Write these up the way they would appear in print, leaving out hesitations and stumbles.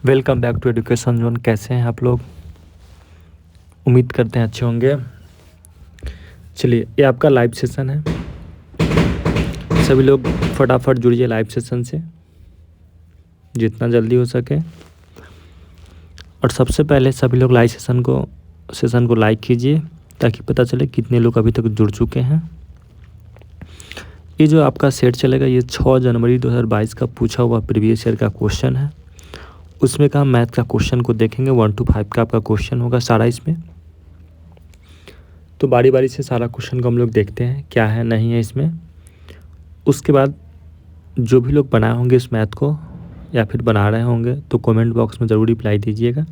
Welcome back to education zone. कैसे हैं आप लोग? उम्मीद करते हैं अच्छे होंगे। चलिए, ये आपका लाइव सेशन है। सभी लोग फटाफट जुड़िए लाइव सेशन से जितना जल्दी हो सके। और सबसे पहले सभी लोग लाइव सेशन को लाइक कीजिए ताकि पता चले कितने लोग अभी तक जुड़ चुके हैं। ये जो आपका सेट चलेगा ये 6 जनवरी 2022 का पूछा हुआ प्रीवियस ईयर का क्वेश्चन है। उसमें का मैथ का क्वेश्चन को देखेंगे। 1 to 5 का आपका क्वेश्चन होगा सारा इसमें। तो बारी बारी से सारा क्वेश्चन को हम लोग देखते हैं क्या है नहीं है इसमें। उसके बाद जो भी लोग बनाए होंगे इस मैथ को या फिर बना रहे होंगे तो कमेंट बॉक्स में ज़रूर रिप्लाई दीजिएगा।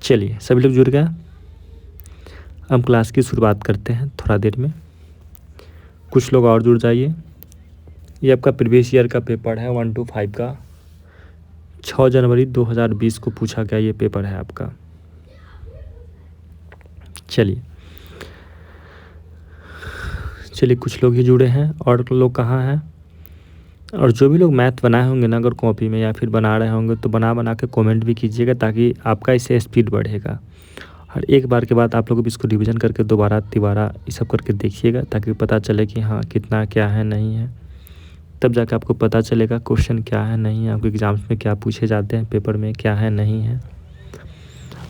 चलिए, सभी लोग जुड़ गए। हम क्लास की शुरुआत करते हैं थोड़ा देर में। कुछ लोग और जुड़ जाइए। ये आपका प्रीवियस ईयर का पेपर है 1 to 5 का। 6 जनवरी 2020 को पूछा गया ये पेपर है आपका। चलिए, कुछ लोग ही जुड़े हैं और लोग कहाँ हैं? और जो भी लोग मैथ बनाए होंगे ना, अगर कॉपी में या फिर बना रहे होंगे तो बना के कमेंट भी कीजिएगा ताकि आपका इससे स्पीड बढ़ेगा। और एक बार के बाद आप लोग भी इसको रिवीजन करके दोबारा तिबारा ये सब करके देखिएगा ताकि पता चले कि हाँ कितना क्या है नहीं है। तब जाकर आपको पता चलेगा क्वेश्चन क्या है नहीं है, आपके एग्ज़ाम्स में क्या पूछे जाते हैं, पेपर में क्या है नहीं है।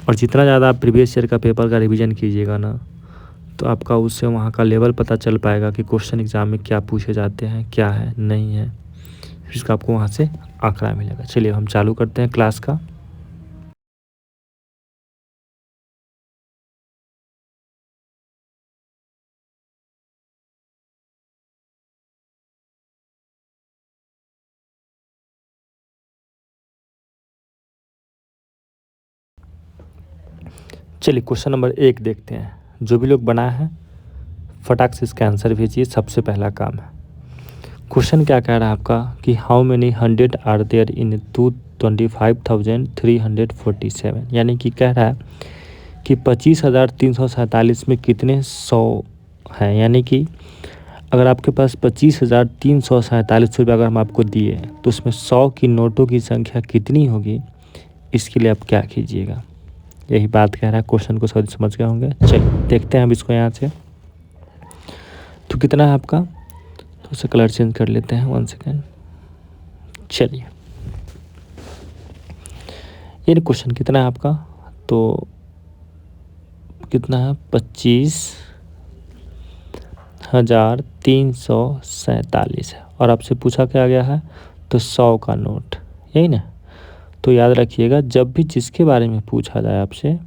और जितना ज़्यादा आप प्रीवियस ईयर का पेपर का रिवीजन कीजिएगा ना तो आपका उससे वहाँ का लेवल पता चल पाएगा कि क्वेश्चन एग्ज़ाम में क्या पूछे जाते हैं, क्या है नहीं है। इसका आपको वहाँ से आंकड़ा मिलेगा। चलिए, हम चालू करते हैं क्लास का। चलिए, क्वेश्चन नंबर 1 देखते हैं। जो भी लोग बनाए हैं फटाक से इसका आंसर भेजिए, सबसे पहला काम है। क्वेश्चन क्या कह रहा है आपका कि how many 100 are there in 225,347, यानी कि कह रहा है कि 25,347 में कितने 100 हैं। यानी कि अगर आपके पास 25,347 रुपये अगर हम आपको दिए तो उसमें 100 की नोटों की संख्या कितनी होगी, इसके लिए आप क्या कीजिएगा। यही बात कह रहा है। क्वेश्चन को समझ गए होंगे। चलिए देखते हैं अब इसको यहाँ से। तो कितना है आपका, तो उसे कलर चेंज कर लेते हैं 1 सेकेंड। चलिए, ये क्वेश्चन कितना है आपका, तो कितना है 25,347 है। और आपसे पूछा क्या गया है, तो 100 का नोट, यही ना। तो याद रखिएगा जब भी जिसके बारे में पूछा जाए आपसे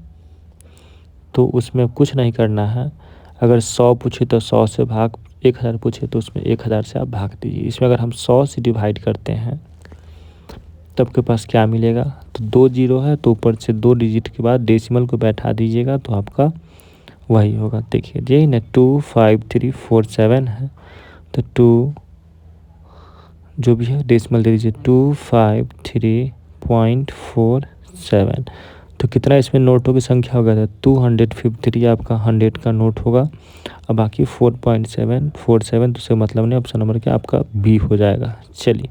तो उसमें कुछ नहीं करना है। अगर 100 पूछे तो 100 से भाग, 1000 पूछे तो उसमें 1000 से आप भाग दीजिए। इसमें अगर हम 100 से डिवाइड करते हैं तब के पास क्या मिलेगा, तो 2 जीरो है तो ऊपर से 2 डिजिट के बाद डेसिमल को बैठा दीजिएगा तो आपका वही होगा। देखिए यही ना 25347 है, तो 2 जो भी है डेसिमल दे दीजिए 253.47। तो कितना इसमें नोटों की संख्या होगा, था 253 आपका 100 का नोट होगा। अब बाकी 4.747, तो उससे मतलब नहीं, ऑप्शन नंबर क्या आपका बी हो जाएगा। चलिए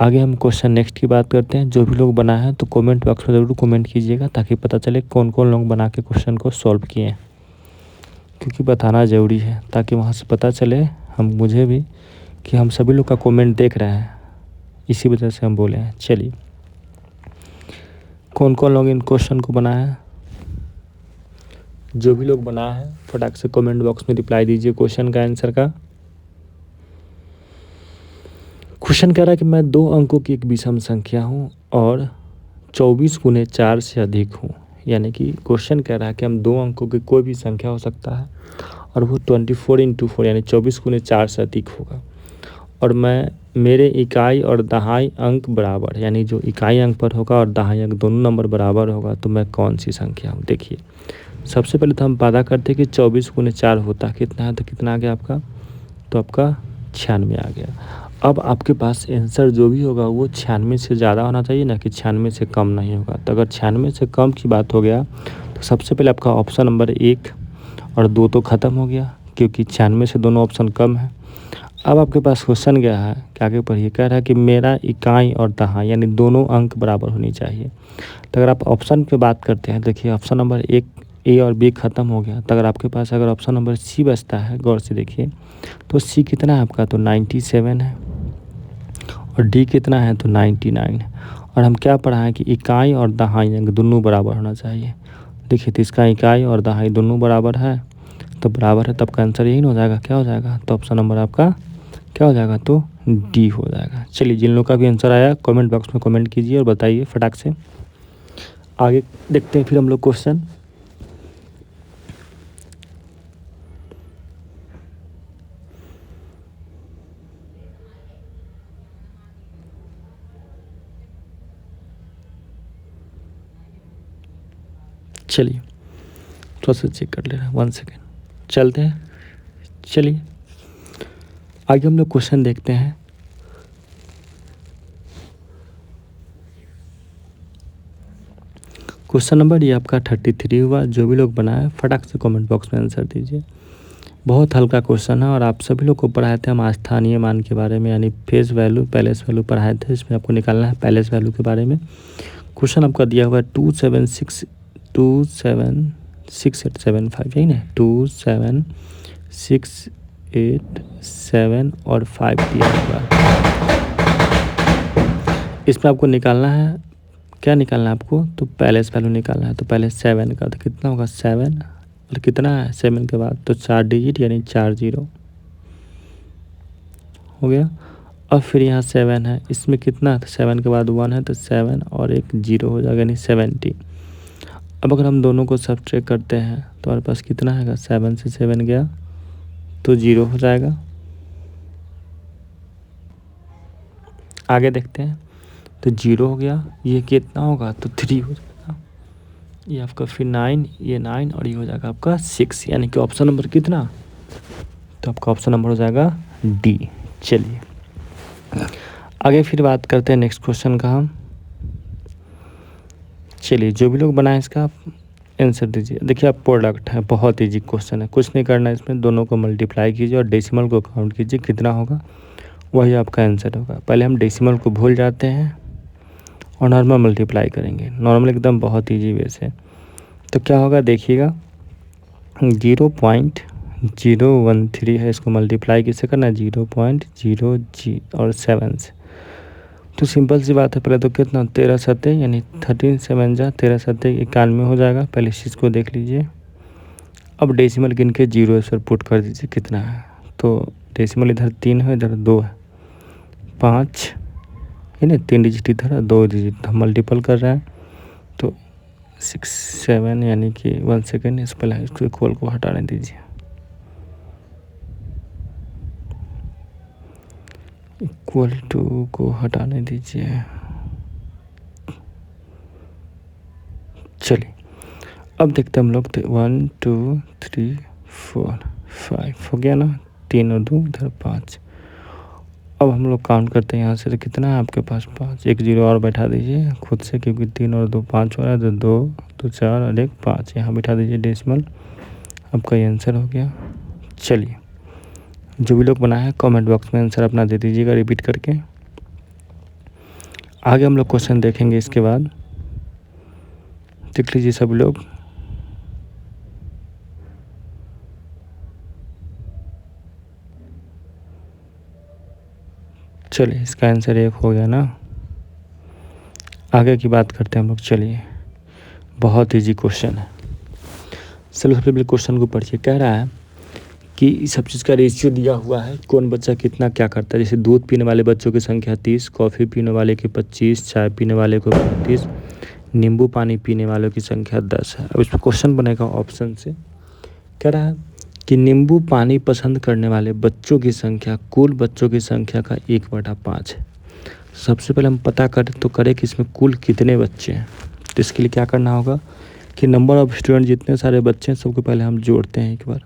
आगे हम क्वेश्चन नेक्स्ट की बात करते हैं। जो भी लोग बनाए हैं तो कमेंट बॉक्स में ज़रूर कमेंट कीजिएगा ताकि पता चले कौन कौन लोग बना के क्वेश्चन को सॉल्व किए हैं, क्योंकि बताना ज़रूरी है ताकि वहाँ से पता चले मुझे भी कि हम सभी लोग का कमेंट देख रहे हैं, इसी वजह से हम बोले हैं। चलिए, कौन कौन लोग इन क्वेश्चन को बनाए हैं, जो भी लोग बनाए हैं फटाक से कमेंट बॉक्स में रिप्लाई दीजिए क्वेश्चन का आंसर का। क्वेश्चन कह रहा है कि मैं 2 अंकों की एक विषम संख्या हूँ और 24 गुने 4 से अधिक हूँ। यानी कि क्वेश्चन कह रहा है कि हम 2 अंकों की कोई भी संख्या हो सकता है और वो 24 × 4 यानी 24 गुने 4 से अधिक होगा। और मेरे इकाई और दहाई अंक बराबर, यानी जो इकाई अंक पर होगा और दहाई अंक दोनों नंबर बराबर होगा, तो मैं कौन सी संख्या हूँ। देखिए सबसे पहले तो हम वादा करते हैं कि 24 गुने 4 होता कितना है, तो कितना आ गया आपका, तो आपका 96 आ गया। अब आपके पास आंसर जो भी होगा वो 96 से ज़्यादा होना चाहिए ना, कि 96 से कम नहीं होगा। तो अगर 96 से कम की बात हो गया तो सबसे पहले आपका ऑप्शन नंबर 1 और 2 तो ख़त्म हो गया, क्योंकि 96 से दोनों ऑप्शन कम है। अब आपके पास क्वेश्चन क्या है कि आगे पढ़िए, कह रहा है कि मेरा इकाई और दहाई यानी दोनों अंक बराबर होनी चाहिए। तो अगर आप ऑप्शन पे बात करते हैं, देखिए ऑप्शन नंबर एक ए और बी खत्म हो गया, तो अगर आपके पास अगर ऑप्शन नंबर सी बचता है, गौर से देखिए, तो सी कितना है आपका, तो 97 है, और डी कितना है, तो 99 है। और हम क्या पढ़ा है कि इकाई और दहाई अंक दोनों बराबर होना चाहिए। देखिए तो इसका इकाई और दहाई दोनों बराबर है, तो बराबर है, तब का आंसर यही ना हो जाएगा, क्या हो जाएगा, तो ऑप्शन नंबर आपका क्या हो जाएगा, तो डी हो जाएगा। चलिए, जिन लोगों का भी आंसर आया कमेंट बॉक्स में कमेंट कीजिए और बताइए फटाक से। आगे देखते हैं फिर हम लोग क्वेश्चन। चलिए थोड़ा सा चेक कर ले रहा है, 1 सेकेंड, चलते हैं। चलिए आगे हम लोग क्वेश्चन देखते हैं। क्वेश्चन नंबर ये आपका 33 हुआ। जो भी लोग बनाए फटाक से कमेंट बॉक्स में आंसर दीजिए। बहुत हल्का क्वेश्चन है और आप सभी लोग को पढ़ाए थे हम स्थानीय मान के बारे में, यानी फेस वैल्यू पैलेस वैल्यू पढ़ाए थे। इसमें आपको निकालना है पैलेस वैल्यू के बारे में। क्वेश्चन आपका दिया हुआ है 276,875, यही ना, 276,875 और 5 दिया हुआ है। इसमें आपको निकालना है, क्या निकालना है आपको, तो पैलेस वैल्यू निकालना है। तो पहले 7 का तो कितना होगा, 7 और कितना है 7 के बाद, तो 4 डिजिट यानी 4 जीरो हो गया। अब फिर यहाँ 7 है, इसमें कितना है, तो 7 के बाद 1 है, तो 7 और एक जीरो हो जाएगा यानी 70। अब अगर हम दोनों को सब्ट्रैक्ट करते हैं तो हमारे पास कितना है, 7 से 7 गया तो 0 हो जाएगा। आगे देखते हैं, तो 0 हो गया, ये कितना होगा, तो 3 हो जाएगा। ये आपका फिर 9, ये 9 और ये हो जाएगा आपका 6, यानी कि ऑप्शन नंबर कितना, तो आपका ऑप्शन नंबर हो जाएगा डी। चलिए आगे फिर बात करते हैं नेक्स्ट क्वेश्चन का हम। चलिए जो भी लोग बनाए इसका आंसर दीजिए। देखिए आप प्रोडक्ट है, बहुत ईजी क्वेश्चन है, कुछ नहीं करना है इसमें, दोनों को मल्टीप्लाई कीजिए और डेसिमल को काउंट कीजिए, कितना होगा वही आपका आंसर होगा। पहले हम डेसिमल को भूल जाते हैं और नॉर्मल मल्टीप्लाई करेंगे, नॉर्मल एकदम बहुत ईजी वे से। तो क्या होगा देखिएगा, 0.013 है, इसको मल्टीप्लाई किससे करना है, 0.0 और 7 से। तो सिंपल सी बात है, पहले तो कितना 13 सत्ते यानी 13 7 जा 13 सत्ते 91 हो जाएगा। पहले इस चीज़ को देख लीजिए। अब डेसिमल गिन के 0 पर पुट कर दीजिए, कितना है, तो डेसिमल इधर 3 है, इधर 2 है, 5 है ना, 3 डिजिट इधर है, 2 डिजिट हम मल्टीपल कर रहे हैं, तो 6 7 यानी कि 1 सेकेंड, इस पहले इसको इक्वल को हटाने दीजिए, इक्वल टू को हटाने दीजिए। चलिए अब देखते हैं हम लोग, 1 2 3 4 5 हो गया ना, 3 और 2 इधर 5। अब हम लोग काउंट करते हैं यहाँ से, तो कितना है आपके पास, 5, एक जीरो और बैठा दीजिए खुद से, क्योंकि 3 और 2 5 हो रहा है, तो 2 तो 4 और 1 5 यहाँ बैठा दीजिए डेसिमल, आपका ये आंसर हो गया। चलिए जो भी लोग बनाए हैं कमेंट बॉक्स में आंसर अपना दे दीजिएगा रिपीट करके। आगे हम लोग क्वेश्चन देखेंगे इसके बाद, देख लीजिए सब लोग। चलिए इसका आंसर 1 हो गया ना। आगे की बात करते हैं हम लोग। चलिए बहुत इजी क्वेश्चन है, चलो सबसे पहले क्वेश्चन को पढ़िए। कह रहा है कि सब चीज़ का रेशियो दिया हुआ है, कौन बच्चा कितना क्या करता है। जैसे दूध पीने वाले बच्चों की संख्या 30, कॉफ़ी पीने वाले की 25, चाय पीने वाले को 35, नींबू पानी पीने वालों की संख्या 10 है। अब इस पर क्वेश्चन बनेगा ऑप्शन से। कह रहा है कि नींबू पानी पसंद करने वाले बच्चों की संख्या कुल बच्चों की संख्या का 1/5 है। सबसे पहले हम पता करें तो करें कि इसमें कुल कितने बच्चे हैं। तो इसके लिए क्या करना होगा कि नंबर ऑफ़ स्टूडेंट जितने सारे बच्चे हैं सबको पहले हम जोड़ते हैं एक बार।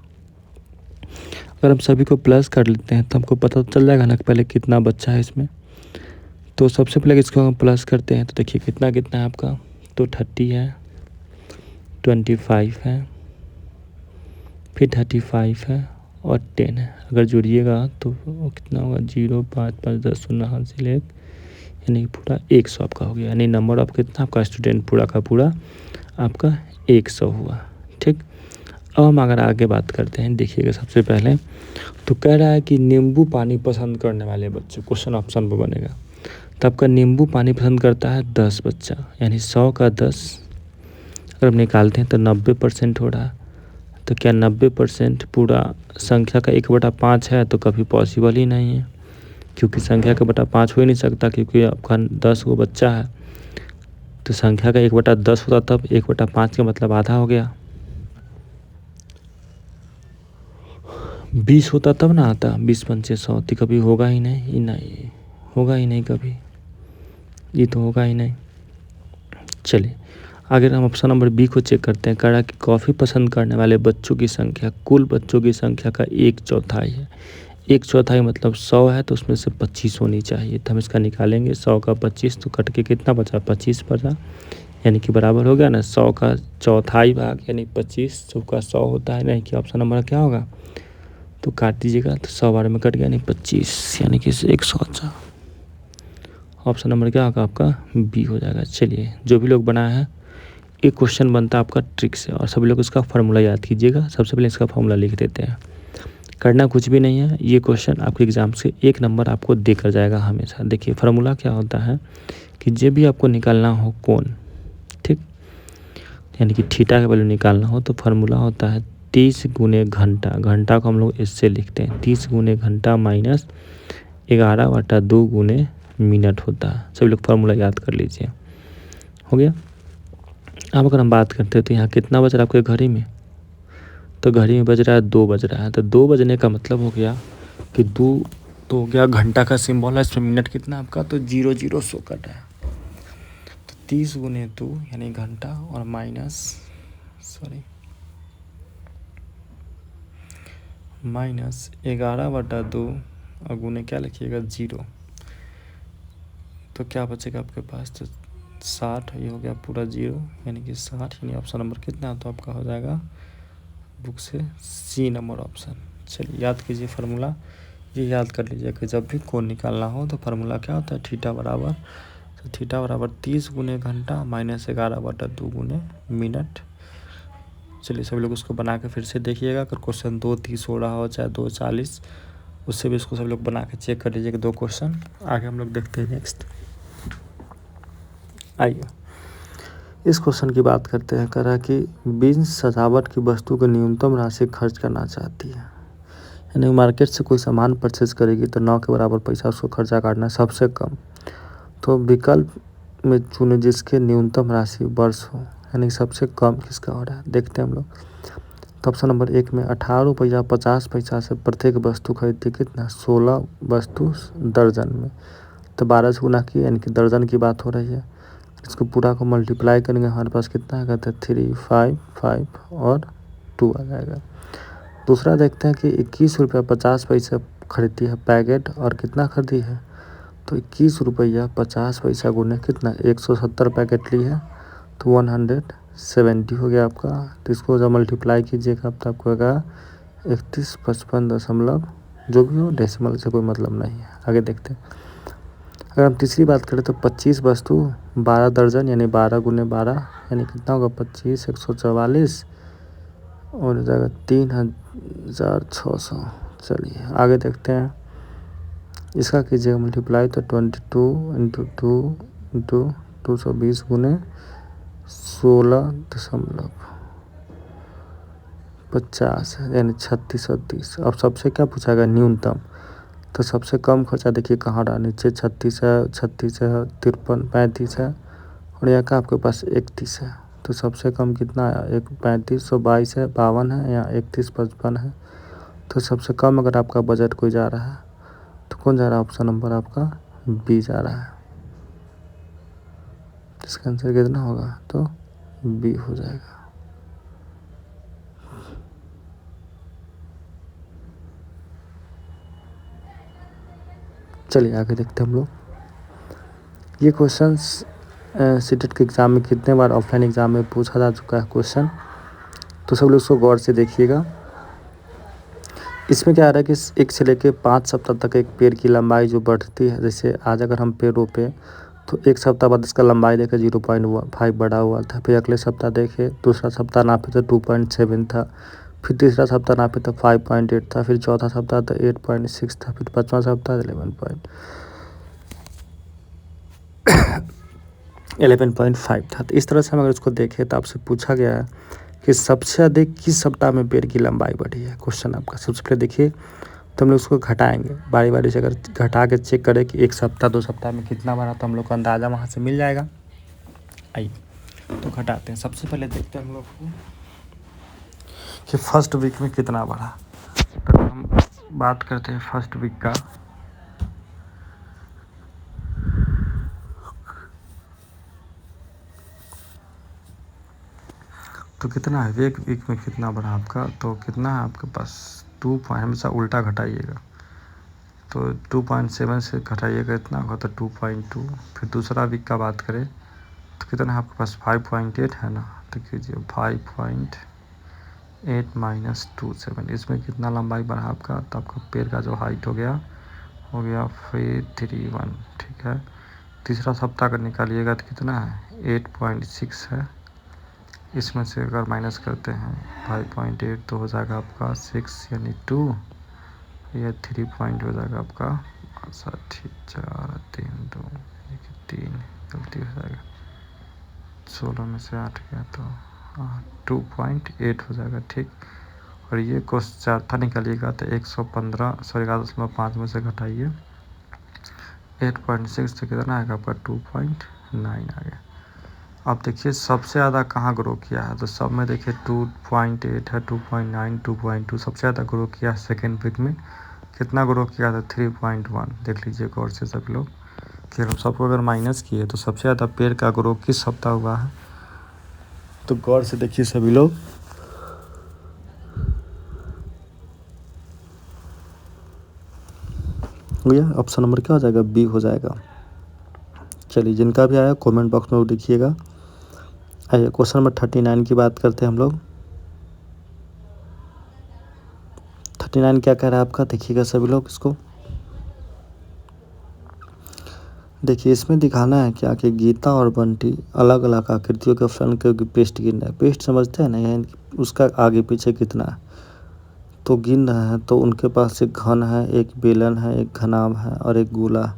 अगर हम सभी को प्लस कर लेते हैं तो हमको पता चल जाएगा ना कि पहले कितना बच्चा है इसमें। तो सबसे पहले इसको हम प्लस करते हैं, तो देखिए कितना कितना है आपका, तो 30 है, 25 है, फिर 35 है और 10 है। अगर जोड़िएगा तो वो कितना होगा, 0 5 5 10 0 हासिल 1, यानी पूरा 100 आपका हो गया। यानी नंबर ऑफ कितना आपका स्टूडेंट पूरा का पूरा आपका 100 हुआ। ठीक, अब हम अगर आगे बात करते हैं, देखिएगा सबसे पहले तो कह रहा है कि नींबू पानी पसंद करने वाले बच्चे, क्वेश्चन ऑप्शन पर बनेगा। तो आपका नींबू पानी पसंद करता है 10 बच्चा, यानी 100 का 10 अगर हम निकालते हैं तो 90% हो रहा है। तो क्या 90% पूरा संख्या का 1/5 है, तो कभी पॉसिबल ही नहीं है, क्योंकि संख्या का बटा 5 हो ही नहीं सकता, क्योंकि आपका 10 गो बच्चा है। तो संख्या का 1/10 होता तब 1/5 का मतलब आधा हो गया। 20 होता तब ना आता, 20 पंचे 100, तो कभी होगा ही नहीं, नहीं होगा ही नहीं कभी, ये तो होगा ही नहीं। चलिए अगर हम ऑप्शन नंबर बी को चेक करते हैं, कह रहा है कि कॉफ़ी पसंद करने वाले बच्चों की संख्या कुल बच्चों की संख्या का 1/4 है। 1/4 मतलब 100 है, तो उसमें से 25 होनी चाहिए। तो हम इसका निकालेंगे, 100 का 25 तो कट के कितना बचा, 25 बचा, यानी कि बराबर हो गया ना 100 का चौथाई भाग, यानी 25 चौका 100 होता है, नहीं कि ऑप्शन नंबर क्या होगा, तो काट दीजिएगा तो 100 बार में कट गया, यानी 25, यानी कि 100। ऑप्शन नंबर क्या होगा आपका, बी हो जाएगा। चलिए जो भी लोग बनाए हैं, एक क्वेश्चन बनता है आपका ट्रिक से, और सभी लोग इसका फार्मूला याद कीजिएगा। सबसे पहले इसका फार्मूला लिख देते हैं। करना कुछ भी नहीं है, ये क्वेश्चन आपके एग्जाम से 1 नंबर आपको देकर जाएगा हमेशा। देखिए फार्मूला क्या होता है कि जब भी आपको निकालना हो कोण, ठीक, यानी कि थीटा का वैल्यू निकालना हो, तो फार्मूला होता है 30 गुने घंटा। घंटा को हम लोग इससे लिखते हैं 30 गुने घंटा माइनस 11/2 गुने मिनट होता है। सभी लोग फार्मूला याद कर लीजिए, हो गया। अब अगर हम बात करते हैं तो यहाँ कितना बज रहा है आपके घड़ी में, तो घड़ी में बज रहा है 2 बज रहा है। तो 2 बजने का मतलब हो गया कि 2 तो हो गया घंटा का सिंबल है, इसमें मिनट कितना आपका, तो 0 शो कर रहा है। तो 30 गुने 2 यानी घंटा, और माइनस 11/2 और गुने क्या लिखिएगा 0, तो क्या बचेगा आपके पास, तो 60, ये हो गया पूरा 0, यानी कि 60, यानी ऑप्शन नंबर कितना, तो आपका हो जाएगा बुक से सी नंबर ऑप्शन। चलिए याद कीजिए फार्मूला, ये याद कर लीजिए कि जब भी कोण निकालना हो तो फार्मूला क्या होता है, थीटा बराबर, तो थीटा बराबर 30 गुने घंटा माइनस 11/2 गुने मिनट। चलिए सभी लोग उसको बना के फिर से देखिएगा, अगर क्वेश्चन 2:30 हो रहा हो चाहे 2:40, उससे भी इसको सब लोग बना के चेक कर लीजिएगा 2 क्वेश्चन। आगे हम लोग देखते हैं नेक्स्ट। आइए इस क्वेश्चन की बात करते हैं। कह रहा है कि बिन सजावट की वस्तु की न्यूनतम राशि खर्च करना चाहती है, यानी मार्केट से कोई सामान परचेज करेगी तो 9 के बराबर पैसा उसको खर्चा काटना है सबसे कम। तो विकल्प में चुने जिसके न्यूनतम राशि वर्ष हो, यानी सबसे कम किसका हो रहा है, देखते हैं हम लोग। तो ऑप्शन नंबर 1 में 18 रुपया 50 पैसा से प्रत्येक वस्तु खरीदती, कितना, 16 वस्तु दर्जन में, तो 12 से गुना की, यानी कि दर्जन की बात हो रही है। इसको पूरा को मल्टीप्लाई करेंगे, हमारे पास कितना आएगा, तो 3 5 5 और 2 आ जाएगा। दूसरा देखते हैं कि 21 रुपया 50 पैसा खरीदती है पैकेट, और कितना खरीदी है, तो 21 रुपया 50 पैसा गुने कितना, 170 पैकेट ली है, तो 170 हो गया आपका। तो इसको जब मल्टीप्लाई कीजिएगा तो आपको आएगा 3155 जो भी हो, डेसिमल से कोई मतलब नहीं है। आगे देखते हैं। अगर हम तीसरी बात करें तो 25 वस्तु 12 दर्जन, यानी 12 गुने 12, यानी कितना होगा 25 144, और हो जाएगा 3600। चलिए आगे देखते हैं। इसका कीजिएगा मल्टीप्लाई, तो 22 इंटू 2 इंटू 220 गुने 16.50, यानी 3630। अब सबसे क्या पूछाएगा, न्यूनतम। तो सबसे कम खर्चा देखिए कहाँ रहा, नीचे 36 है, 36 है, 53 35 है, और यहाँ का आपके पास 31 है। तो सबसे कम कितना आया, 3522 है, 52 है, या 3155 है। तो सबसे कम अगर आपका बजट कोई जा रहा है तो कौन जा रहा है, ऑप्शन नंबर आपका बी जा रहा है। इसका आंसर कितना होगा, तो बी हो जाएगा। चलिए आगे देखते हैं हम लोग। ये क्वेश्चन सीटेट के एग्ज़ाम में कितने बार ऑफलाइन एग्ज़ाम में पूछा जा चुका है क्वेश्चन, तो सब लोग इसको गौर से देखिएगा। इसमें क्या आ रहा है कि 1 से लेके 5 सप्ताह तक एक पेड़ की लंबाई जो बढ़ती है, जैसे आज अगर हम पेड़ रोपे तो 1 सप्ताह बाद इसका लंबाई देखें 0.5 बढ़ा हुआ था, फिर अगले सप्ताह देखे, दूसरा सप्ताह नापे तो 2.7 था, फिर तीसरा सप्ताह नापे तो 5.8 था, फिर चौथा सप्ताह तो 8.6 था, फिर पाँचवा सप्ताह 11.5 था। तो इस तरह से हम अगर इसको देखें तो आपसे पूछा गया है कि सबसे अधिक किस सप्ताह में पेड़ की लंबाई बढ़ी है। क्वेश्चन आपका सबसे पहले देखिए, तो हम लोग उसको घटाएंगे बारी बारी से, अगर घटा के चेक करें कि 1 सप्ताह 2 सप्ताह में कितना बढ़ा तो हम लोग का अंदाज़ा वहाँ से मिल जाएगा। आइए तो घटाते हैं। सबसे पहले देखते हैं हम लोग को कि फर्स्ट वीक में कितना बढ़ा। तो हम बात करते हैं फर्स्ट वीक का, तो कितना है एक वीक में कितना बढ़ा आपका, तो कितना है आपके पास 2 पॉइंट, हमेशा उल्टा घटाइएगा, तो 2.7 से घटाइएगा इतना होगा तो 2.2। फिर दूसरा वीक का बात करें तो कितना है आपके पास 5.8 है ना, तो कीजिए 5.8 माइनस 27, इसमें कितना लंबाई बढ़ा आपका, तो आपका पेड़ का जो हाइट हो गया 331। ठीक है, तीसरा सप्ताह का निकालिएगा तो कितना है 8.6 है, इसमें से अगर माइनस करते हैं 5.8 तो हो जाएगा आपका 6 यानी 2, यह 3 पॉइंट हो जाएगा आपका 60, 4, 3, 2, 3, गलती हो जाएगा, 16 में से 8 गया तो 2.8 हो जाएगा। ठीक, और ये कोस चौथा निकालिएगा तो 115 में से घटाइए 8.6 तो कितना आएगा आपका 2.9 आ गया। अब देखिए सबसे ज़्यादा कहाँ ग्रो किया है, तो सब में देखिए 2.8 है, 2.9, 2.2 सबसे ज़्यादा ग्रो किया है सेकेंड वीक में। कितना ग्रो किया था 3.1। देख लीजिए गौर से सभी लोग कि हम सबको अगर माइनस किए तो सबसे ज़्यादा पेड़ का ग्रो किस सप्ताह हुआ है, तो गौर से देखिए सभी लोग। भैया ऑप्शन नंबर क्या हो जाएगा, बी हो जाएगा। चलिए जिनका भी आया कमेंट बॉक्स में वो लिखिएगा। आइए क्वेश्चन नंबर 39 की बात करते हैं हम लोग। 39 क्या कह रहा है आपका, देखिएगा सभी लोग इसको। देखिए इसमें दिखाना है क्या कि गीता और बंटी अलग अलग आकृतियों के फलन के पेस्ट गिन रहे हैं। पेस्ट समझते हैं ना, यानी उसका आगे पीछे कितना है तो गिन रहे हैं। तो उनके पास एक घन है, एक बेलन है, एक घनाभ है और एक गोला,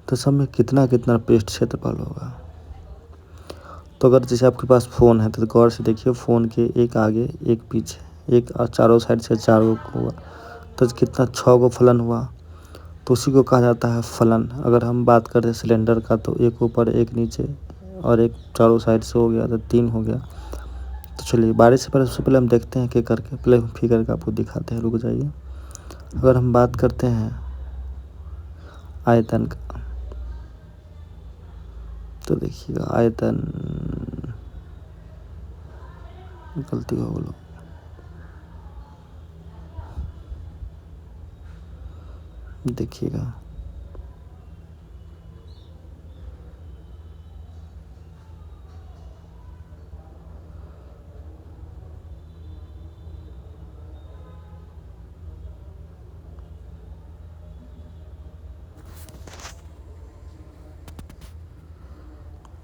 तो सब में कितना कितना पेस्ट क्षेत्रफल होगा। तो अगर जैसे आपके पास फ़ोन है तो गौर से देखिए, फ़ोन के एक आगे एक पीछे एक चारों साइड से 4 हुआ, तो कितना 6 गो फलन हुआ, तो उसी को कहा जाता है फलन। अगर हम बात करें सिलेंडर का तो एक ऊपर एक नीचे और एक चारों साइड से हो गया तो 3 हो गया। तो चलिए बारिश से पहले सबसे पहले हम देखते हैं कि करके पहले फिगर का आपको दिखाते हैं, रुक जाइए। अगर हम बात करते हैं आयतन का, तो देखिएगा आयतन, गलती हो बोलो, देखिएगा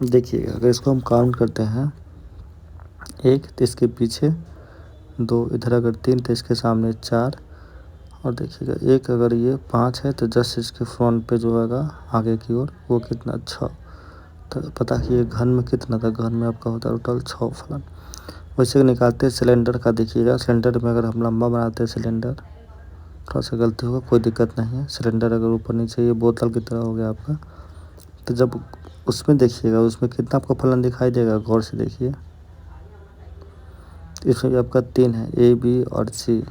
देखिएगा अगर इसको हम काउंट करते हैं 1 तो इसके पीछे 2, इधर अगर 3 तो इसके सामने 4, और देखिएगा 1 अगर ये 5 है तो जस्ट इसके फ्रंट पे जो होगा आगे की ओर वो कितना 6। तो पता कि ये घन में कितना था, घन में आपका होता है टोटल 6 फलन। वैसे निकालते हैं सिलेंडर का, देखिएगा सिलेंडर में अगर हम लंबा बनाते हैं सिलेंडर, थोड़ा सा गलती होगा कोई दिक्कत नहीं है। सिलेंडर अगर ऊपर नीचे ये बोतल की तरह हो गया आपका, तो जब उसमें देखिएगा उसमें कितना आपको फलन दिखाई देगा, गौर से देखिए। इसमें भी आपका 3 है, ए बी और सी,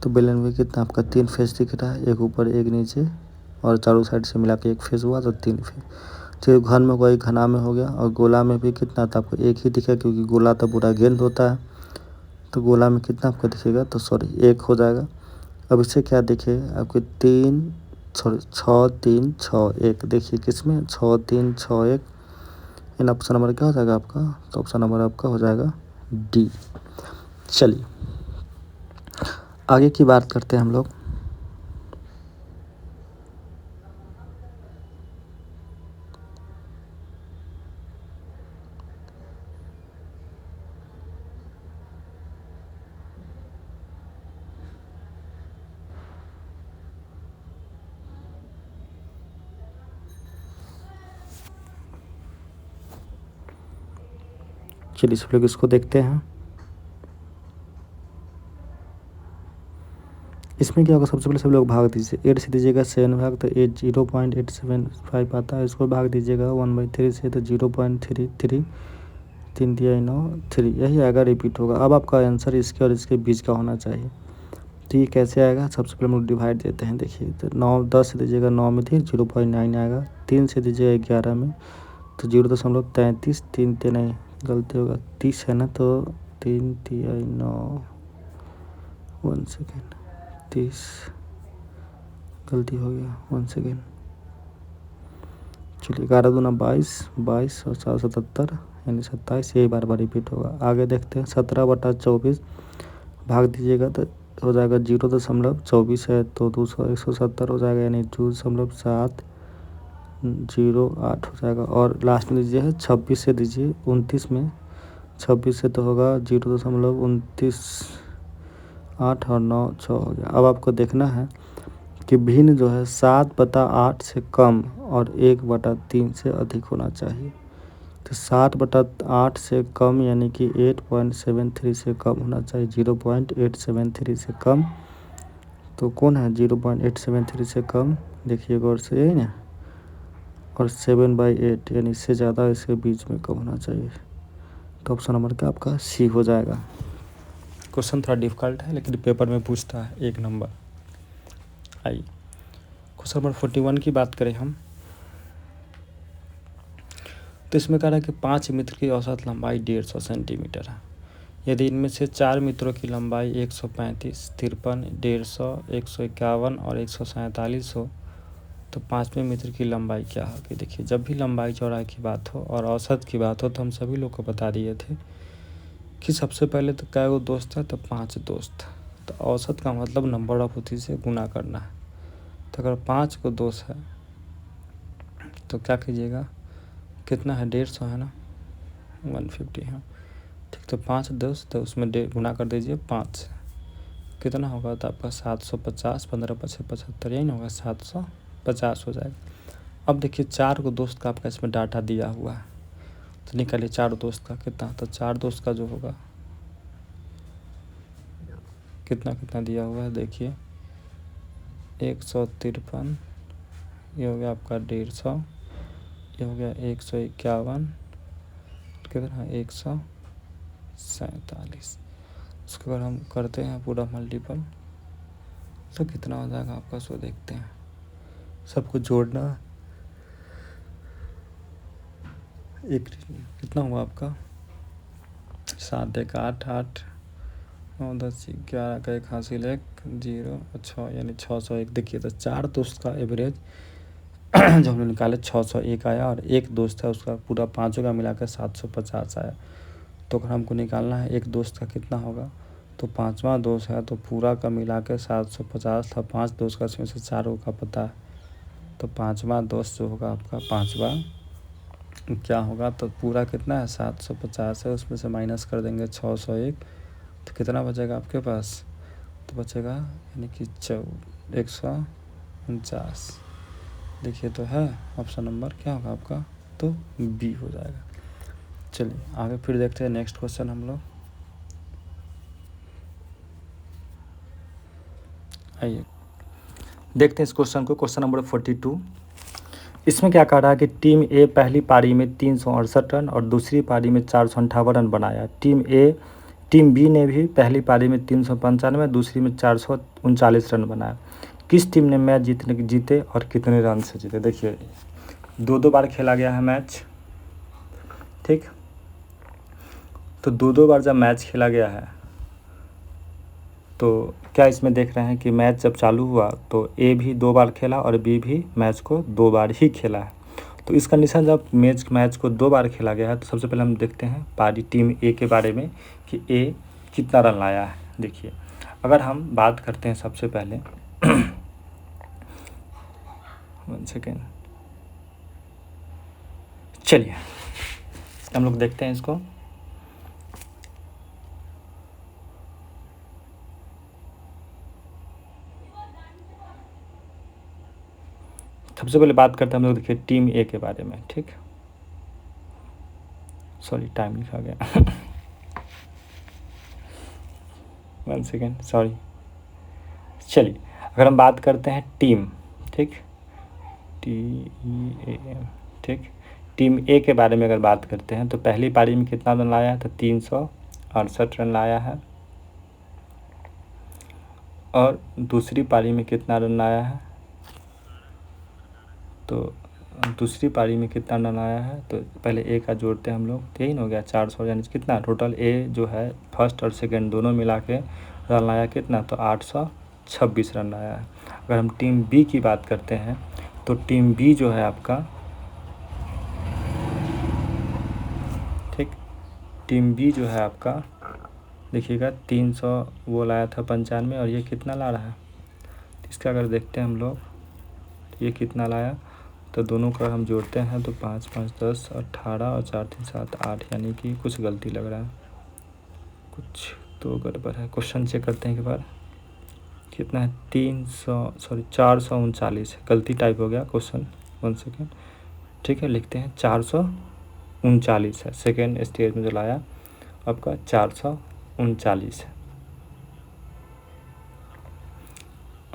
तो बेलन में कितना आपका 3 फेस दिख रहा है, एक ऊपर एक नीचे और चारों साइड से मिला के एक फेस हुआ तो 3 फेस। तो घन में हुआ, एक घना में हो गया, और गोला में भी कितना था आपको एक ही दिखेगा क्योंकि गोला तो पूरा गेंद होता है, तो गोला में कितना आपको दिखेगा, तो सॉरी 1 हो जाएगा। अब इससे क्या दिखे आपके 3 सॉरी 6 3 6 1, देखिए किसमें 6 3 6 1, इन ऑप्शन नंबर क्या हो जाएगा आपका, तो ऑप्शन नंबर आपका हो जाएगा डी। चलिए आगे की बात करते हैं हम लोग। चलिए सब लोग इसको देखते हैं। इसमें क्या होगा, सबसे पहले सब लोग भाग दीजिए। 8 से दीजिएगा 7 भाग तो 8 0.875 आता है। इसको भाग दीजिएगा 1/3 से तो 0.33, 3 दिया 9 3, यही आएगा, रिपीट होगा। अब आपका आंसर इसके और इसके बीच का होना चाहिए। तो ये कैसे आएगा, सबसे पहले हम लोग डिवाइड देते हैं। देखिए तो 9 10 से दीजिएगा 9 में थी 0.9 आएगा। 3 से दीजिएगा 11 में तो 0.33, 3 3 नहीं गलती होगा 30 है ना, तो 3 दिया 9, 1 सेकेंड 30 गलती हो गया, 1 सेकेंड। चलिए 11 दूना 22, 22 और 777 यानी 27, यही बार बार रिपीट होगा। आगे देखते हैं 17/24 भाग दीजिएगा तो हो जाएगा 0.24 है तो 170 हो जाएगा, यानी 2.708 हो जाएगा। और लास्ट में दीजिए है 26 से दीजिए 29 में, 26 से तो होगा 0.29 8 और 9 6 हो गया। अब आपको देखना है कि भिन्न जो है 7/8 से कम और 1/3 से अधिक होना चाहिए। तो 7/8 से कम यानी कि 8.73 से कम होना चाहिए, 0.873 से कम। तो कौन है 0.873 से कम, देखिए गौर से, यही ना। और 7/8 यानी इससे ज़्यादा, इसके बीच में कम होना चाहिए। तो ऑप्शन नंबर क्या आपका सी हो जाएगा। क्वेश्चन थोड़ा डिफिकल्ट है लेकिन पेपर में पूछता है 1 नंबर। आइए क्वेश्चन नंबर 41 की बात करें हम, तो इसमें कह रहा है कि 5 मित्र की औसत लंबाई 150 सेंटीमीटर है। यदि इनमें से 4 मित्रों की लंबाई 135, 53, 150, 151 और 147 हो तो 5वें मित्र की लंबाई क्या होगी। देखिए जब भी लंबाई चौड़ाई की बात हो और औसत की बात हो तो हम सभी लोग को बता दिए थे कि सबसे पहले तो कै गो दोस्त है, तो 5 दोस्त। तो औसत का मतलब नंबर ऑफ उसी से गुना करना है। तो अगर 5 को दोस्त है तो क्या कीजिएगा, कितना है 150 है ना, 150 है ठीक। तो 5 दोस्त तो उसमें गुना कर दीजिए 5 से, कितना होगा तो आपका 750, 15 5 75, यही ना होगा 750 हो जाएगा। अब देखिए 4 को दोस्त का आपका इसमें डाटा दिया हुआ है तो निकालिए 4 दोस्त का कितना, तो 4 दोस्त का जो होगा कितना कितना दिया हुआ है, देखिए 153, ये हो गया आपका 150, ये हो गया 151, कितना 147। उसके बाद हम करते हैं पूरा मल्टीपल तो कितना हो जाएगा आपका, सो देखते हैं। सबको जोड़ना, एक कितना हुआ आपका 7 1 8 8 9 10 11 का 1 हासिल 1 0 6 यानी 601। देखिए तो 4 दोस्त का एवरेज जब हमने निकाले 601 आया और एक दोस्त है उसका पूरा पाँचों का मिलाकर 750 आया। तो अगर हमको निकालना है एक दोस्त का कितना होगा, तो 5वां दोस्त है तो पूरा का मिला के 750 था। 5 दोस्त का इसमें से 4 का पता है तो 5वां दोस्त जो होगा आपका 5वां क्या होगा, तो पूरा कितना है 750 है, उसमें से माइनस कर देंगे 601 तो कितना बचेगा आपके पास, तो बचेगा यानी कि 149। देखिए तो है ऑप्शन नंबर क्या होगा आपका, तो बी हो जाएगा। चलिए आगे फिर देखते हैं नेक्स्ट क्वेश्चन हम लोग। आइए देखते हैं इस क्वेश्चन को, क्वेश्चन नंबर 42। इसमें क्या कह रहा है कि टीम ए पहली पारी में 368 रन और दूसरी पारी में 458 रन बनाया। टीम बी ने भी पहली पारी में 395, दूसरी में 439 रन बनाया। किस टीम ने मैच जीते और कितने रन से जीते। देखिए 2 बार खेला गया है मैच, ठीक। तो 2 बार जब मैच खेला गया है तो क्या इसमें देख रहे हैं कि मैच जब चालू हुआ तो ए भी 2 बार खेला और बी भी मैच को 2 बार ही खेला है। तो इस कंडीशन जब मैच को 2 बार खेला गया है तो सबसे पहले हम देखते हैं पारी टीम ए के बारे में कि ए कितना रन लाया है। देखिए, अगर हम बात करते हैं सबसे पहले 1 सेकेंड, चलिए हम लोग देखते हैं इसको। सबसे पहले बात करते हैं हम लोग, देखिए टीम ए के बारे में, ठीक। सॉरी, टाइम लिखा गया 1 सेकेंड, सॉरी। चलिए, अगर हम बात करते हैं टीम, ठीक, TEAM, ठीक, टीम ए के बारे में अगर बात करते हैं तो पहली पारी में कितना रन लाया है तो 368 रन लाया है। और दूसरी पारी में कितना रन लाया है, तो दूसरी पारी में कितना रन आया है तो पहले ए का जोड़ते हैं हम लोग, तो यही हो गया 400, यानी कितना टोटल ए जो है फर्स्ट और सेकंड दोनों मिला के रन लाया कितना, तो 826 रन लाया है। अगर हम टीम बी की बात करते हैं तो टीम बी जो है आपका, ठीक, टीम बी जो है आपका देखिएगा 300 वो लाया था 95, और ये कितना ला रहा है, इसका अगर देखते हैं हम लोग तो ये कितना लाया, तो दोनों का हम जोड़ते हैं तो 5 5 10 18 और 4 3 7 8, यानी कि कुछ गलती लग रहा है, कुछ तो गड़बड़ है। क्वेश्चन चेक करते हैं एक बार, कितना है 439, गलती टाइप हो गया क्वेश्चन। 1 सेकेंड, ठीक है, लिखते हैं 439 है, सेकेंड स्टेज में जो लाया आपका 439 है।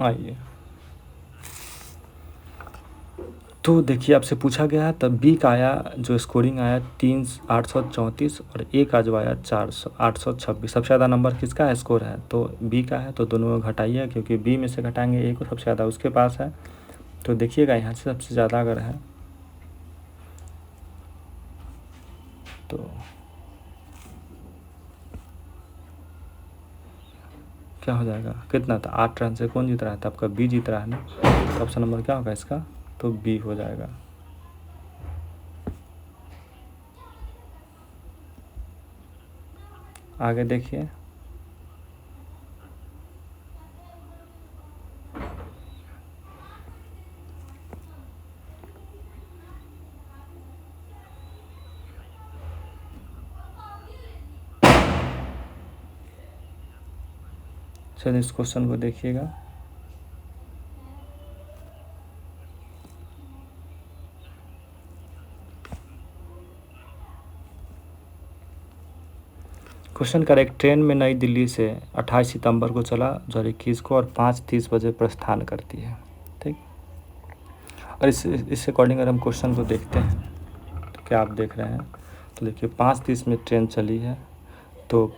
आइए, तो देखिए आपसे पूछा गया है, तब बी का आया जो स्कोरिंग आया 834 और ए का जो आया 826। सबसे ज़्यादा नंबर किसका है, स्कोर है तो बी का है, तो दोनों घटाइए, क्योंकि बी में से घटाएंगे ए को सबसे ज़्यादा उसके पास है। तो देखिएगा यहाँ से सबसे ज़्यादा अगर है तो क्या हो जाएगा, कितना था 8 रन से कौन जीत रहा था, आपका बी जीत रहा है ना, तो ऑप्शन नंबर क्या होगा इसका, तो बी हो जाएगा। आगे देखिए, चलिए इस क्वेश्चन को देखिएगा। क्वेश्चन करेक्ट, ट्रेन में नई दिल्ली से 28 सितंबर को चला 2021 को और 5:30 बजे प्रस्थान करती है, ठीक। और इस अकॉर्डिंग अगर हम क्वेश्चन को देखते हैं तो क्या आप देख रहे हैं, तो देखिए 5:30 में ट्रेन चली है, तो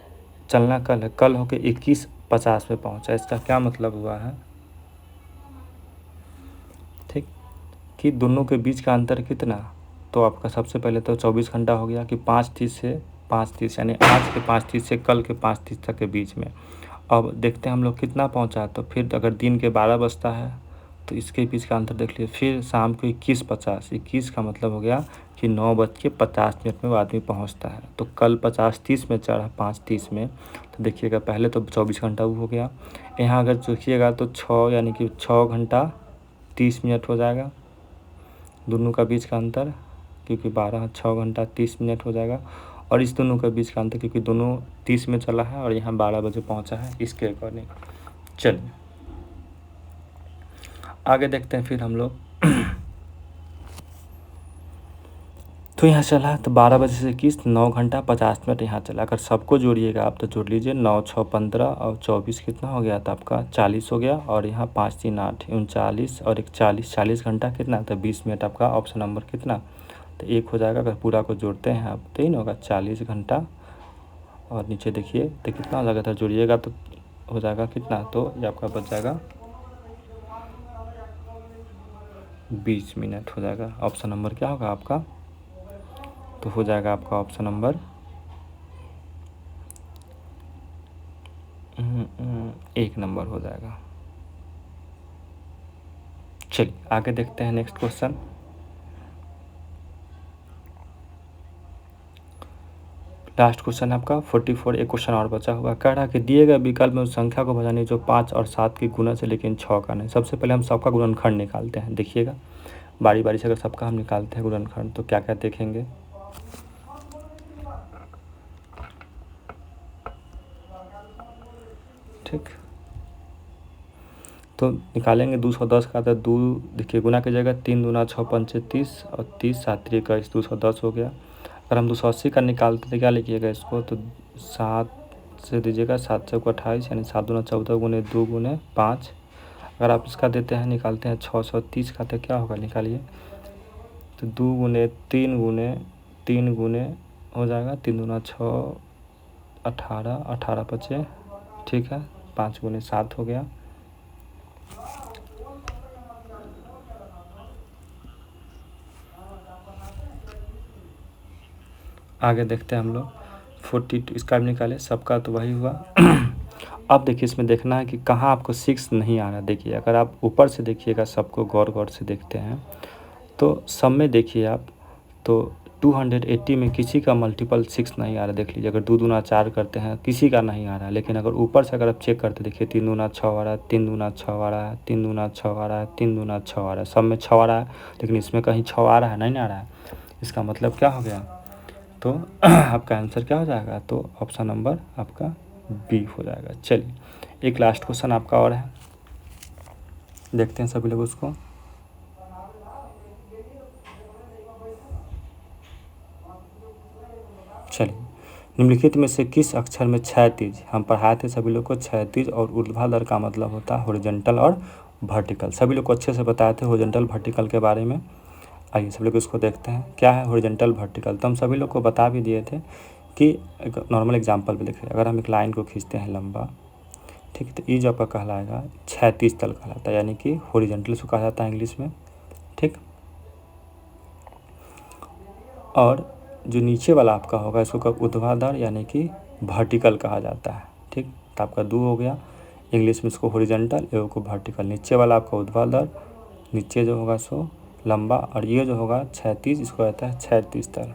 चलना कल है, कल होके 21:50 पे पहुंचा, इसका क्या मतलब हुआ है, ठीक, कि दोनों के बीच का अंतर कितना, तो आपका सबसे पहले तो 24 घंटा हो गया कि 5:30 यानी आज के 5:30 से कल के 5:30 तक के बीच में। अब देखते हैं हम लोग कितना पहुंचा, तो फिर अगर दिन के 12 बजता है तो इसके बीच का अंतर देख लीजिए, फिर शाम को 21:50 का मतलब हो गया कि 9:50 में वो आदमी पहुंचता है। तो कल 50:30 में चढ़ा 5:30 में, तो देखिएगा पहले तो 24 घंटा वो हो गया, यहाँ अगर देखिएगा तो 6 यानी कि 6 घंटा 30 मिनट हो जाएगा दोनों का बीच का अंतर, क्योंकि 6 घंटा 30 मिनट हो जाएगा। और इस दोनों के बीच का अंतर क्योंकि दोनों 30 में चला है और यहाँ 12 बजे पहुँचा है, इसके अकॉर्डिंग। चलिए आगे देखते हैं फिर हम लोग तो यहाँ चला तो 12 बजे से 9 घंटा 50 मिनट यहाँ चला। अगर सबको जोड़िएगा आप तो जोड़ लीजिए, 9 6 15 और 24 कितना हो गया था आपका 40 हो गया, और यहाँ 5 3 8 39 और 40 घंटा कितना, तो 20 मिनट आपका ऑप्शन नंबर कितना, तो 1 हो जाएगा। अगर पूरा को जोड़ते हैं आप तो 3 होगा 40 घंटा, और नीचे देखिए तो कितना हो जाएगा, तो जोड़िएगा तो हो जाएगा कितना, तो ये आपका बच जाएगा 20 मिनट हो जाएगा। ऑप्शन नंबर क्या होगा आपका, तो हो जाएगा आपका ऑप्शन नंबर 1 नंबर हो जाएगा। चलिए आगे देखते हैं नेक्स्ट क्वेश्चन। लास्ट क्वेश्चन आपका 44, एक क्वेश्चन और बचा हुआ। कह रहा है कि दिए गए विकल्प में उस संख्या को भजानी जो 5 और 7 की गुणज है लेकिन 6 का नहीं। सबसे पहले हम सबका गुणनखंड निकालते हैं। देखिएगा बारी बारी से अगर सबका हम निकालते हैं गुणनखंड तो क्या क्या देखेंगे। ठीक, तो निकालेंगे 210 का था 2, देखिए गुना की जगह 3 दूना 6 पंचे 30 और 30 7 3 21, 210 हो गया। अगर हम 280 का निकालते थे क्या लिखिएगा इसको, तो 7 से दीजिएगा 7 चौक 28 यानी 7 दूना 14 गुने 2 गुने 5। अगर आप इसका देते हैं निकालते हैं 630 का तो क्या होगा निकालिए, तो 2 गुने 3 गुने हो जाएगा 3 दूना 6 18 18 बचे, ठीक है 5 गुने 7 हो गया। आगे देखते हैं हम लोग 42, इसका भी निकाले सबका तो वही हुआ। अब देखिए इसमें देखना है कि कहाँ आपको 6 नहीं आ रहा। देखिए अगर आप ऊपर से देखिएगा सबको गौर गौर से देखते हैं तो सब में देखिए आप, तो 280 में किसी का मल्टीपल 6 नहीं आ रहा। देख लीजिए अगर 2 दूना 4 करते हैं किसी का नहीं आ रहा है, लेकिन अगर ऊपर से अगर आप चेक करते देखिए 3 दूना 6 आ रहा है, 3 दूना 6 आ रहा है, 3 दूना 6 आ रहा है, 3 दूना 6 आ रहा है, सब में 6 आ रहा है, लेकिन इसमें कहीं 6 आ रहा है नहीं आ रहा है। इसका मतलब क्या हो गया, तो आपका आंसर क्या हो जाएगा, तो ऑप्शन नंबर आपका बी हो जाएगा। चलिए एक लास्ट क्वेश्चन आपका और है, देखते हैं सभी लोग उसको। चलिए निम्नलिखित में से किस अक्षर में क्षैतिज, हम पढ़ाए थे सभी लोग को, क्षैतिज और ऊर्ध्वाधर का मतलब होता है हॉरिजॉन्टल और वर्टिकल। सभी लोग को अच्छे से बताए थे हॉरिजॉन्टल वर्टिकल के बारे में। आइए सभी लोग इसको देखते हैं क्या है हॉरिजॉन्टल वर्टिकल। तो हम सभी लोग को बता भी दिए थे कि एक नॉर्मल एग्जांपल पे लिखे, अगर हम एक लाइन को खींचते हैं लंबा, ठीक है, तो ये जो आपका कहलाएगा क्षैतिज तल कहलाता है, यानी कि हॉरिजॉन्टल इसको कहा जाता है इंग्लिश में। ठीक, और जो नीचे वाला आपका होगा इसको कब ऊर्ध्वाधर यानी कि वर्टिकल कहा जाता है। ठीक, तो आपका 2 हो गया, इंग्लिश में इसको हॉरिजॉन्टल एवं को वर्टिकल। नीचे वाला आपका ऊर्ध्वाधर, नीचे जो होगा सो लंबा, और ये जो होगा क्षैतिज इसको कहता है क्षैतिज तल।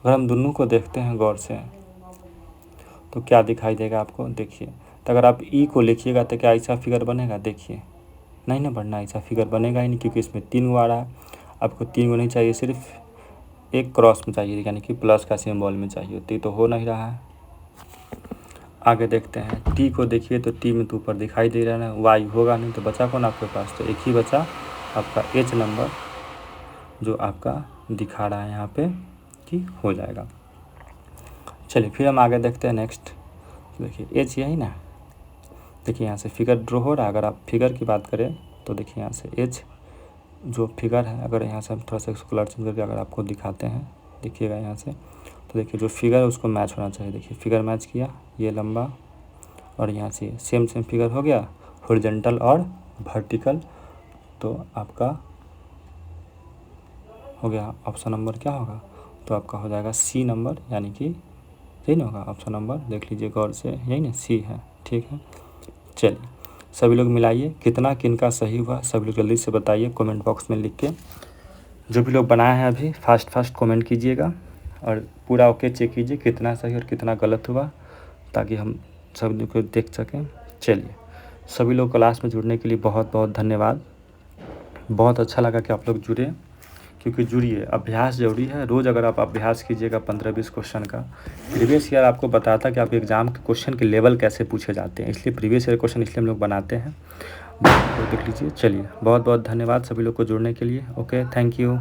अगर हम दोनों को देखते हैं गौर से तो क्या दिखाई देगा आपको, देखिए। तो अगर आप ई को लिखिएगा तो क्या ऐसा फिगर बनेगा, देखिए नहीं ना बनना, ऐसा फिगर बनेगा ही नहीं, क्योंकि इसमें 3 गो आ रहा है। आपको 3 गो नहीं चाहिए, सिर्फ एक क्रॉस में चाहिए, यानी कि प्लस का सिंबल में चाहिए, तो हो नहीं रहा है। आगे देखते हैं टी को, देखिए तो टी में तो ऊपर दिखाई दे रहा है, वाई होगा नहीं, तो बचा कौन आपके पास, तो एक ही बचा आपका एच नंबर जो आपका दिखा रहा है यहाँ पे कि हो जाएगा। चलिए फिर हम आगे देखते हैं नेक्स्ट। देखिए एच यही ना, देखिए यहाँ से फिगर ड्रॉ हो रहा है। अगर आप फिगर की बात करें तो देखिए यहाँ से एच जो फिगर है, अगर यहाँ से हम थोड़ा सा कलर चेंज करके अगर आपको दिखाते हैं, देखिएगा यहाँ से, तो देखिए जो फिगर है उसको मैच होना चाहिए। देखिए फिगर मैच किया, ये लंबा, और यहाँ से सेम फिगर हो गया हॉरिजॉन्टल और वर्टिकल, तो आपका हो गया ऑप्शन नंबर क्या होगा, तो आपका हो जाएगा सी नंबर, यानी कि यही ना होगा ऑप्शन नंबर, देख लीजिए गौर से, यही ना सी है। ठीक है, चलिए सभी लोग मिलाइए कितना किनका सही हुआ, सभी लोग जल्दी से बताइए कमेंट बॉक्स में लिख के। जो भी लोग बनाए हैं अभी फास्ट कमेंट कीजिएगा और पूरा ओके चेक कीजिए कितना सही और कितना गलत हुआ, ताकि हम सभी लोग को देख सकें। चलिए सभी लोग क्लास में जुड़ने के लिए बहुत बहुत धन्यवाद। बहुत अच्छा लगा कि आप लोग जुड़े, क्योंकि जुड़िए, अभ्यास ज़रूरी है। रोज़ अगर आप अभ्यास कीजिएगा 15-20 क्वेश्चन का, प्रीवियस ईयर आपको बताता कि आप एग्ज़ाम के क्वेश्चन के लेवल कैसे पूछे जाते हैं, इसलिए प्रीवियस ईयर क्वेश्चन इसलिए हम लोग बनाते हैं, तो देख लीजिए। चलिए बहुत बहुत धन्यवाद सभी लोग को जुड़ने के लिए। Okay, thank you.